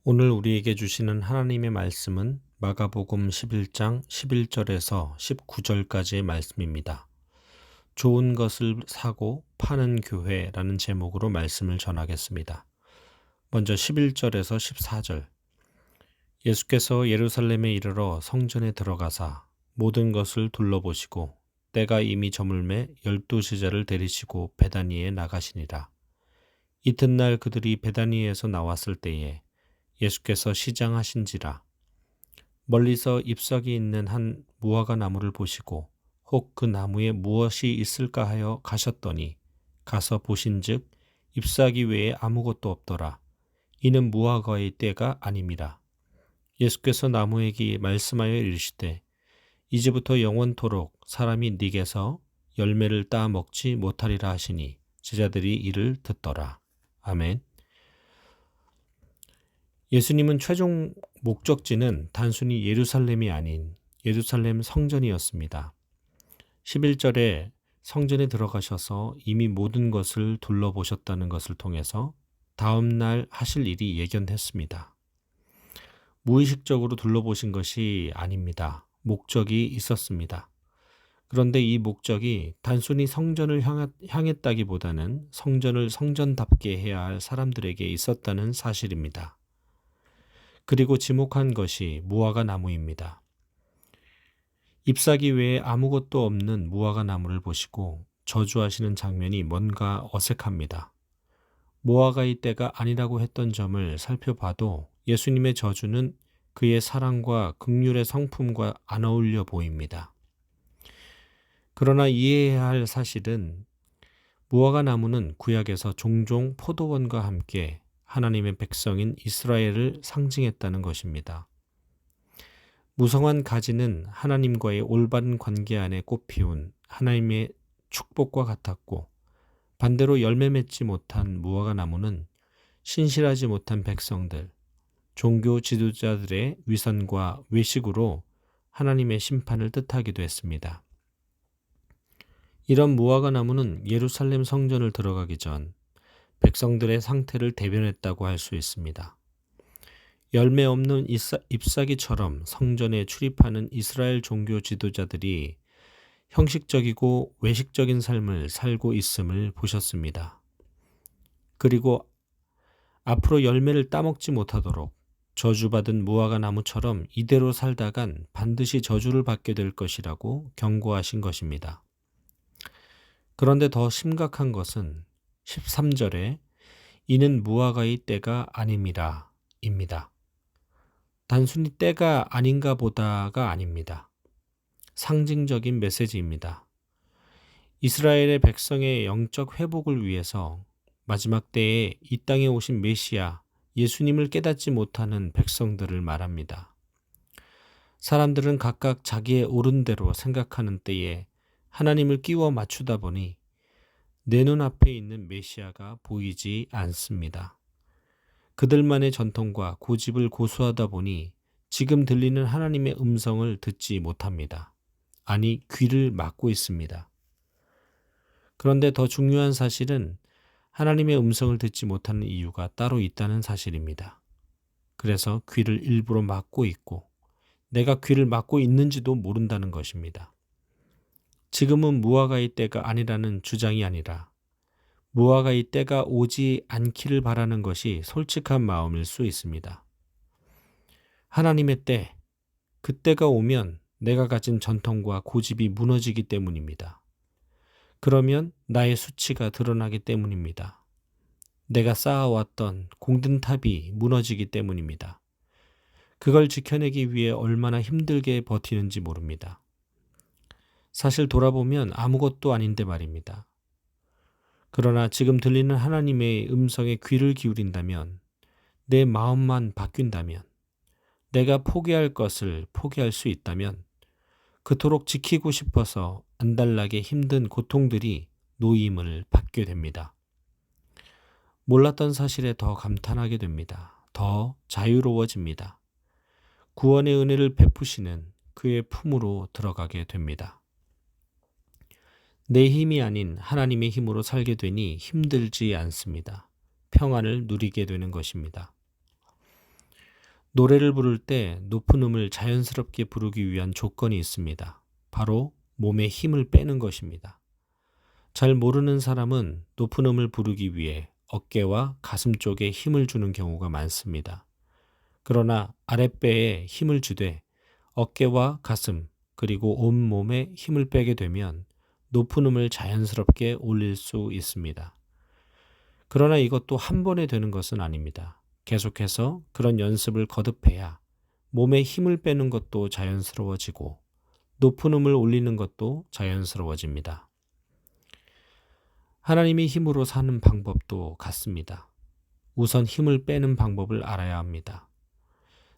오늘 우리에게 주시는 하나님의 말씀은 마가복음 11장 11절에서 19절까지의 말씀입니다. 좋은 것을 사고 파는 교회라는 제목으로 말씀을 전하겠습니다. 먼저 11절에서 14절. 예수께서 예루살렘에 이르러 성전에 들어가사 모든 것을 둘러보시고 때가 이미 저물매 12제자를 데리시고 베다니에 나가시니라. 이튿날 그들이 베다니에서 나왔을 때에 예수께서 시장하신지라. 멀리서 잎사귀 있는 한 무화과 나무를 보시고 혹 그 나무에 무엇이 있을까 하여 가셨더니 가서 보신즉 잎사귀 외에 아무것도 없더라. 이는 무화과의 때가 아님이라. 예수께서 나무에게 말씀하여 이르시되 이제부터 영원토록 사람이 네게서 열매를 따 먹지 못하리라 하시니 제자들이 이를 듣더라. 아멘. 예수님은 최종 목적지는 단순히 예루살렘이 아닌 예루살렘 성전이었습니다. 11절에 성전에 들어가셔서 이미 모든 것을 둘러보셨다는 것을 통해서 다음날 하실 일이 예견됐습니다. 무의식적으로 둘러보신 것이 아닙니다. 목적이 있었습니다. 그런데 이 목적이 단순히 성전을 향했다기보다는 성전을 성전답게 해야 할 사람들에게 있었다는 사실입니다. 그리고 지목한 것이 무화과 나무입니다. 잎사귀 외에 아무것도 없는 무화과 나무를 보시고 저주하시는 장면이 뭔가 어색합니다. 무화과의 때가 아니라고 했던 점을 살펴봐도 예수님의 저주는 그의 사랑과 긍휼의 성품과 안 어울려 보입니다. 그러나 이해해야 할 사실은 무화과 나무는 구약에서 종종 포도원과 함께 하나님의 백성인 이스라엘을 상징했다는 것입니다. 무성한 가지는 하나님과의 올바른 관계 안에 꽃피운 하나님의 축복과 같았고 반대로 열매 맺지 못한 무화과 나무는 신실하지 못한 백성들, 종교 지도자들의 위선과 외식으로 하나님의 심판을 뜻하기도 했습니다. 이런 무화과 나무는 예루살렘 성전을 들어가기 전 백성들의 상태를 대변했다고 할 수 있습니다. 열매 없는 잎사귀처럼 성전에 출입하는 이스라엘 종교 지도자들이 형식적이고 외식적인 삶을 살고 있음을 보셨습니다. 그리고 앞으로 열매를 따먹지 못하도록 저주받은 무화과 나무처럼 이대로 살다간 반드시 저주를 받게 될 것이라고 경고하신 것입니다. 그런데 더 심각한 것은 13절에 이는 무화과의 때가 아님이라 입니다. 단순히 때가 아닌가 보다가 아닙니다. 상징적인 메시지입니다. 이스라엘의 백성의 영적 회복을 위해서 마지막 때에 이 땅에 오신 메시아 예수님을 깨닫지 못하는 백성들을 말합니다. 사람들은 각각 자기의 옳은 대로 생각하는 때에 하나님을 끼워 맞추다 보니 내 눈앞에 있는 메시아가 보이지 않습니다. 그들만의 전통과 고집을 고수하다 보니 지금 들리는 하나님의 음성을 듣지 못합니다. 아니, 귀를 막고 있습니다. 그런데 더 중요한 사실은 하나님의 음성을 듣지 못하는 이유가 따로 있다는 사실입니다. 그래서 귀를 일부러 막고 있고 내가 귀를 막고 있는지도 모른다는 것입니다. 지금은 무화과의 때가 아니라는 주장이 아니라 무화과의 때가 오지 않기를 바라는 것이 솔직한 마음일 수 있습니다. 하나님의 때, 그때가 오면 내가 가진 전통과 고집이 무너지기 때문입니다. 그러면 나의 수치가 드러나기 때문입니다. 내가 쌓아왔던 공든탑이 무너지기 때문입니다. 그걸 지켜내기 위해 얼마나 힘들게 버티는지 모릅니다. 사실 돌아보면 아무것도 아닌데 말입니다. 그러나 지금 들리는 하나님의 음성에 귀를 기울인다면, 내 마음만 바뀐다면, 내가 포기할 것을 포기할 수 있다면, 그토록 지키고 싶어서 안달나게 힘든 고통들이 놓임을 받게 됩니다. 몰랐던 사실에 더 감탄하게 됩니다. 더 자유로워집니다. 구원의 은혜를 베푸시는 그의 품으로 들어가게 됩니다. 내 힘이 아닌 하나님의 힘으로 살게 되니 힘들지 않습니다. 평안을 누리게 되는 것입니다. 노래를 부를 때 높은 음을 자연스럽게 부르기 위한 조건이 있습니다. 바로 몸에 힘을 빼는 것입니다. 잘 모르는 사람은 높은 음을 부르기 위해 어깨와 가슴 쪽에 힘을 주는 경우가 많습니다. 그러나 아랫배에 힘을 주되 어깨와 가슴 그리고 온몸에 힘을 빼게 되면 높은 음을 자연스럽게 올릴 수 있습니다. 그러나 이것도 한 번에 되는 것은 아닙니다. 계속해서 그런 연습을 거듭해야 몸에 힘을 빼는 것도 자연스러워지고 높은 음을 올리는 것도 자연스러워집니다. 하나님이 힘으로 사는 방법도 같습니다. 우선 힘을 빼는 방법을 알아야 합니다.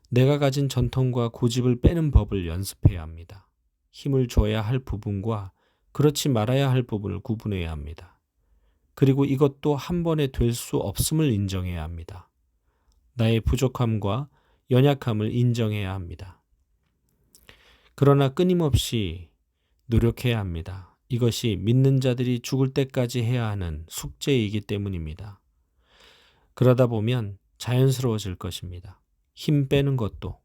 내가 가진 전통과 고집을 빼는 법을 연습해야 합니다. 힘을 줘야 할 부분과 그렇지 말아야 할 부분을 구분해야 합니다. 그리고 이것도 한 번에 될 수 없음을 인정해야 합니다. 나의 부족함과 연약함을 인정해야 합니다. 그러나 끊임없이 노력해야 합니다. 이것이 믿는 자들이 죽을 때까지 해야 하는 숙제이기 때문입니다. 그러다 보면 자연스러워질 것입니다. 힘 빼는 것도,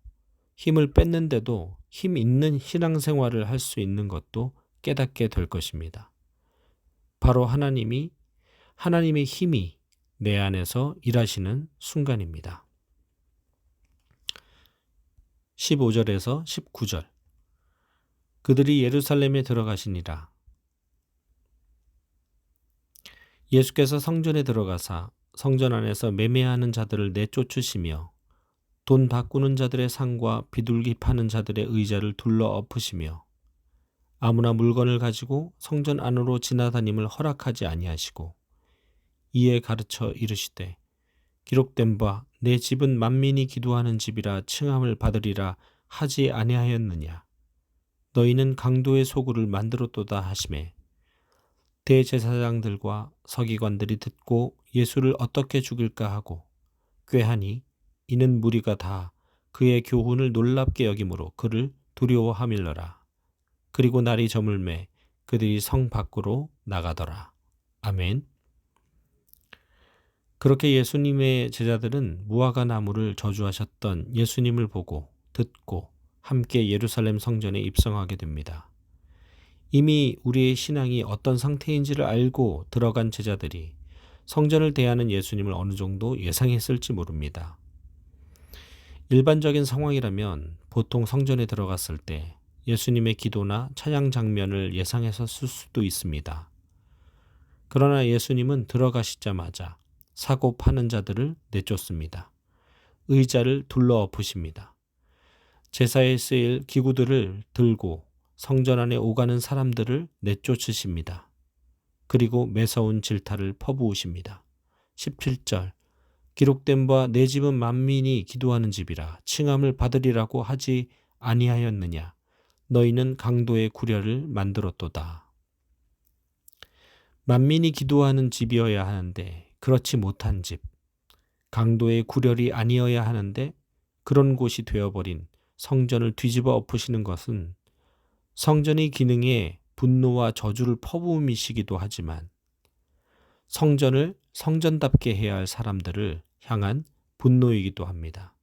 힘을 뺐는데도 힘 있는 신앙생활을 할 수 있는 것도 깨닫게 될 것입니다. 바로 하나님의 힘이 내 안에서 일하시는 순간입니다. 15절에서 19절. 그들이 예루살렘에 들어가시니라. 예수께서 성전에 들어가사 성전 안에서 매매하는 자들을 내쫓으시며 돈 바꾸는 자들의 상과 비둘기 파는 자들의 의자를 둘러 엎으시며 아무나 물건을 가지고 성전 안으로 지나다님을 허락하지 아니하시고 이에 가르쳐 이르시되 기록된 바 내 집은 만민이 기도하는 집이라 칭함을 받으리라 하지 아니하였느냐. 너희는 강도의 소굴을 만들었도다 하시매 대제사장들과 서기관들이 듣고 예수를 어떻게 죽일까 하고 꾀하니 이는 무리가 다 그의 교훈을 놀랍게 여김으로 그를 두려워하밀러라. 그리고 날이 저물매 그들이 성 밖으로 나가더라. 아멘. 그렇게 예수님의 제자들은 무화과 나무를 저주하셨던 예수님을 보고 듣고 함께 예루살렘 성전에 입성하게 됩니다. 이미 우리의 신앙이 어떤 상태인지를 알고 들어간 제자들이 성전을 대하는 예수님을 어느 정도 예상했을지 모릅니다. 일반적인 상황이라면 보통 성전에 들어갔을 때 예수님의 기도나 찬양 장면을 예상했었을 수도 있습니다. 그러나 예수님은 들어가시자마자 사고 파는 자들을 내쫓습니다. 의자를 둘러 엎으십니다. 제사에 쓰일 기구들을 들고 성전 안에 오가는 사람들을 내쫓으십니다. 그리고 매서운 질타를 퍼부으십니다. 17절. 기록된 바 내 집은 만민이 기도하는 집이라 칭함을 받으리라고 하지 아니하였느냐. 너희는 강도의 구려를 만들었도다. 만민이 기도하는 집이어야 하는데 그렇지 못한 집, 강도의 구렬이 아니어야 하는데 그런 곳이 되어버린 성전을 뒤집어 엎으시는 것은 성전의 기능에 분노와 저주를 퍼부음이시기도 하지만 성전을 성전답게 해야 할 사람들을 향한 분노이기도 합니다.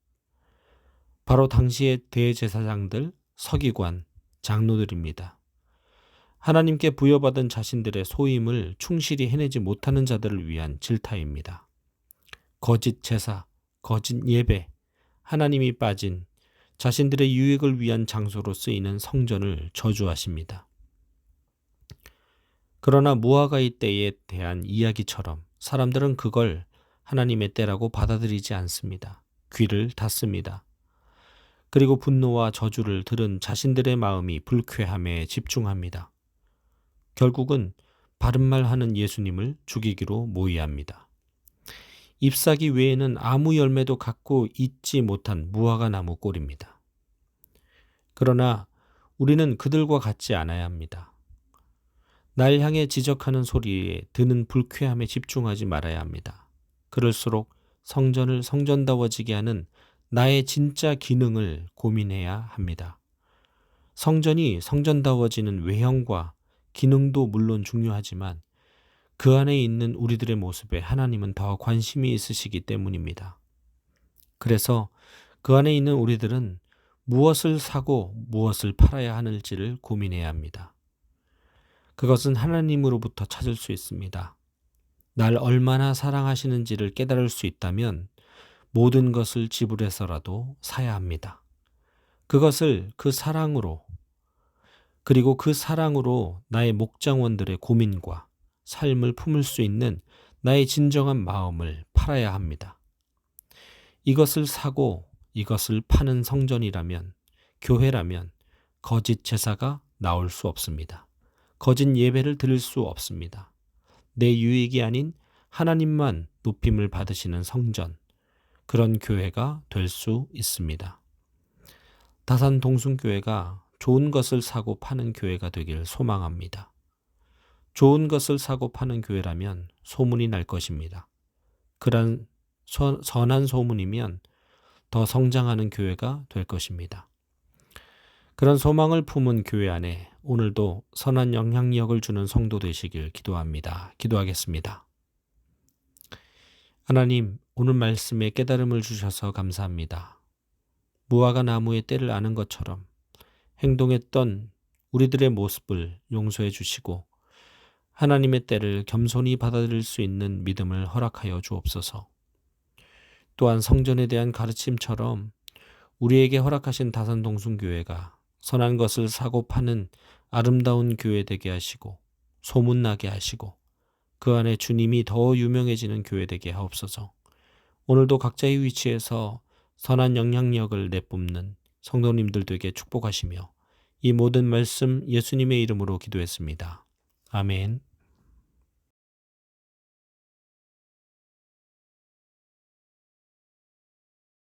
바로 당시의 대제사장들, 서기관, 장로들입니다. 하나님께 부여받은 자신들의 소임을 충실히 해내지 못하는 자들을 위한 질타입니다. 거짓 제사, 거짓 예배, 하나님이 빠진 자신들의 유익을 위한 장소로 쓰이는 성전을 저주하십니다. 그러나 무화과의 때에 대한 이야기처럼 사람들은 그걸 하나님의 때라고 받아들이지 않습니다. 귀를 닫습니다. 그리고 분노와 저주를 들은 자신들의 마음이 불쾌함에 집중합니다. 결국은 바른 말 하는 예수님을 죽이기로 모의합니다. 잎사귀 외에는 아무 열매도 갖고 있지 못한 무화과 나무 꼴입니다. 그러나 우리는 그들과 같지 않아야 합니다. 날 향해 지적하는 소리에 드는 불쾌함에 집중하지 말아야 합니다. 그럴수록 성전을 성전다워지게 하는 나의 진짜 기능을 고민해야 합니다. 성전이 성전다워지는 외형과 기능도 물론 중요하지만 그 안에 있는 우리들의 모습에 하나님은 더 관심이 있으시기 때문입니다. 그래서 그 안에 있는 우리들은 무엇을 사고 무엇을 팔아야 하는지를 고민해야 합니다. 그것은 하나님으로부터 찾을 수 있습니다. 날 얼마나 사랑하시는지를 깨달을 수 있다면 모든 것을 지불해서라도 사야 합니다. 그것을 그 사랑으로, 그리고 그 사랑으로 나의 목장원들의 고민과 삶을 품을 수 있는 나의 진정한 마음을 팔아야 합니다. 이것을 사고 이것을 파는 성전이라면, 교회라면 거짓 제사가 나올 수 없습니다. 거짓 예배를 드릴 수 없습니다. 내 유익이 아닌 하나님만 높임을 받으시는 성전, 그런 교회가 될 수 있습니다. 다산 동순교회가 좋은 것을 사고 파는 교회가 되길 소망합니다. 좋은 것을 사고 파는 교회라면 소문이 날 것입니다. 그런 선한 소문이면 더 성장하는 교회가 될 것입니다. 그런 소망을 품은 교회 안에 오늘도 선한 영향력을 주는 성도 되시길 기도합니다. 기도하겠습니다. 하나님, 오늘 말씀에 깨달음을 주셔서 감사합니다. 무화과 나무의 때를 아는 것처럼 행동했던 우리들의 모습을 용서해 주시고 하나님의 때를 겸손히 받아들일 수 있는 믿음을 허락하여 주옵소서. 또한 성전에 대한 가르침처럼 우리에게 허락하신 다산동순교회가 선한 것을 사고 파는 아름다운 교회 되게 하시고 소문나게 하시고 그 안에 주님이 더 유명해지는 교회 되게 하옵소서. 오늘도 각자의 위치에서 선한 영향력을 내뿜는 성도님들 되게 축복하시며 이 모든 말씀 예수님의 이름으로 기도했습니다. 아멘.